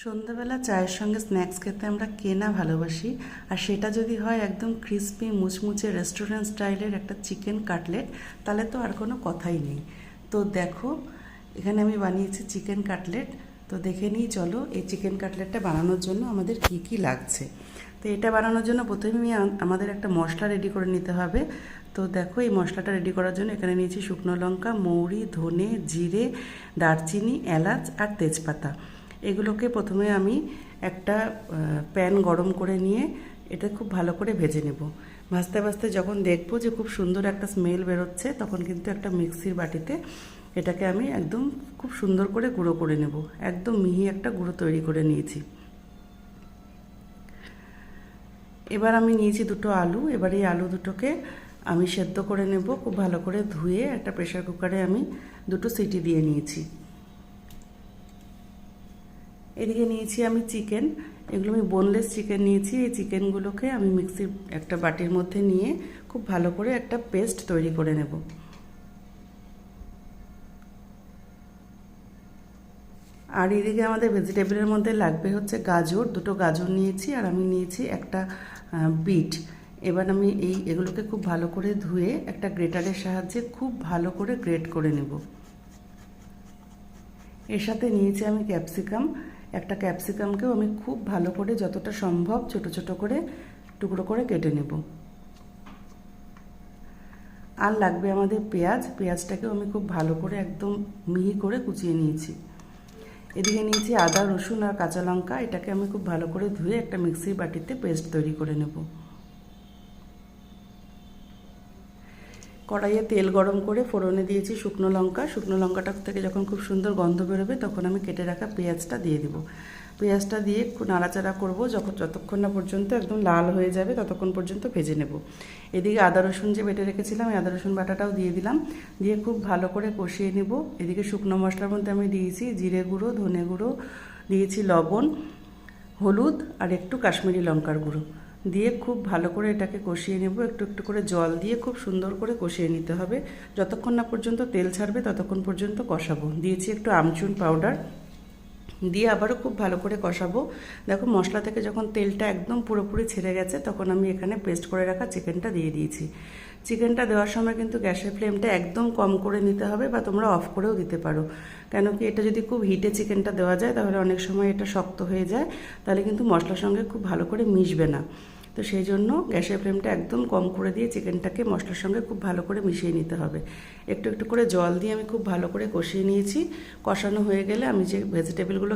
সন্ধ্যাবেলা চায়ের সঙ্গে স্ন্যাক্স খেতে আমরা কে না ভালোবাসি, আর সেটা যদি হয় একদম ক্রিস্পি মুচমুচে রেস্টুরেন্ট স্টাইলের একটা চিকেন কাটলেট, তাহলে তো আর কোনো কথাই নেই। তো দেখো, এখানে আমি বানিয়েছি চিকেন কাটলেট। তো দেখে নিই, চলো এই চিকেন কাটলেটটা বানানোর জন্য আমাদের কি কি লাগছে। তো এটা বানানোর জন্য প্রথমে আমাদের একটা মশলা রেডি করে নিতে হবে। তো দেখো, এই মশলাটা রেডি করার জন্য এখানে নিয়েছি শুকনো লঙ্কা, মৌরি, ধনে, জিরে, দারচিনি, এলাচ আর তেজপাতা। এগুলোকে প্রথমে আমি একটা প্যান গরম করে নিয়ে এটা খুব ভালো করে ভেজে নেব। ভাজতে ভাজতে যখন দেখবো যে খুব সুন্দর একটা স্মেল বেরোচ্ছে, তখন কিন্তু একটা মিক্সির বাটিতে এটাকে আমি একদম খুব সুন্দর করে গুঁড়ো করে নেব। একদম মিহি একটা গুঁড়ো তৈরি করে নিয়েছি। এবার আমি নিয়েছি দুটো আলু। এবার এই আলু দুটোকে আমি সেদ্ধ করে নেব। খুব ভালো করে ধুয়ে একটা প্রেসার কুকারে আমি দুটো সিটি দিয়ে নিয়েছি। এদিকে নিয়েছি আমি চিকেন। এগুলো আমি বোনলেস চিকেন নিয়েছি। এই চিকেনগুলোকে আমি মিক্সির একটা বাটির মধ্যে নিয়ে খুব ভালো করে একটা পেস্ট তৈরি করে নেব। আর এদিকে আমাদের ভেজিটেবলের মধ্যে লাগবে হচ্ছে গাজর। দুটো গাজর নিয়েছি, আর আমি নিয়েছি একটা বিট। এবার আমি এগুলোকে খুব ভালো করে ধুয়ে একটা গ্রেটারের সাহায্যে খুব ভালো করে গ্রেট করে নেব। এর সাথে নিয়েছি আমি ক্যাপসিকাম। একটা ক্যাপসিকামকেও আমি খুব ভালো করে যতটা সম্ভব ছোট ছোট করে টুকরো করে কেটে নেব। আর লাগবে আমাদের পেঁয়াজ। পেঁয়াজটাকেও আমি খুব ভালো করে একদম মিহি করে কুচিয়ে নিয়েছি। এদিকে নিয়েছি আদা, রসুন আর কাঁচা লঙ্কা। এটাকে আমি খুব ভালো করে ধুয়ে একটা মিক্সির বাটিতে পেস্ট তৈরি করে নেব। কড়াইয়ে তেল গরম করে ফোড়নে দিয়েছি শুকনো লঙ্কা। শুকনো লঙ্কাটা থেকে যখন খুব সুন্দর গন্ধ বেরোবে, তখন আমি কেটে রাখা পেঁয়াজটা দিয়ে দেবো। পেঁয়াজটা দিয়ে একটু নাড়াচাড়া করবো, যতক্ষণ না পর্যন্ত একদম লাল হয়ে যাবে ততক্ষণ পর্যন্ত ভেজে নেব। এদিকে আদা রসুন যে বেটে রেখেছিলাম, এই আদা রসুন বাটাটাও দিয়ে দিলাম। দিয়ে খুব ভালো করে কষিয়ে নেব। এদিকে শুকনো মশলার মধ্যে আমি দিয়েছি জিরে গুঁড়ো, ধনে গুঁড়ো, দিয়েছি লবণ, হলুদ আর একটু কাশ্মীরি লঙ্কার গুঁড়ো দিয়ে খুব ভালো করে এটাকে কষিয়ে নেব। একটু একটু করে জল দিয়ে খুব সুন্দর করে কষিয়ে নিতে হবে। যতক্ষণ না পর্যন্ত তেল ছাড়বে ততক্ষণ পর্যন্ত কষাবো। দিয়েছি একটু আমচুর পাউডার, দিয়ে আবারও খুব ভালো করে কষাবো। দেখো, মশলা থেকে যখন তেলটা একদম পুরোপুরি ছেড়ে গেছে, তখন আমি এখানে পেস্ট করে রাখা চিকেনটা দিয়ে দিয়েছি। চিকেনটা দেওয়ার সময় কিন্তু গ্যাসের ফ্লেমটা একদম কম করে নিতে হবে, বা তোমরা অফ করেও দিতে পারো। কেন কি, এটা যদি খুব হিটে চিকেনটা দেওয়া যায় তাহলে অনেক সময় এটা শক্ত হয়ে যায়, তাহলে কিন্তু মশলার সঙ্গে খুব ভালো করে মিশবে না। তো সেই জন্য গ্যাসের ফ্লেমটা একদম কম করে দিয়ে চিকেনটাকে মশলার সঙ্গে খুব ভালো করে মিশিয়ে নিতে হবে। একটু একটু করে জল দিয়ে আমি খুব ভালো করে কষিয়ে নিয়েছি। কষানো হয়ে গেলে আমি যে ভেজিটেবলগুলো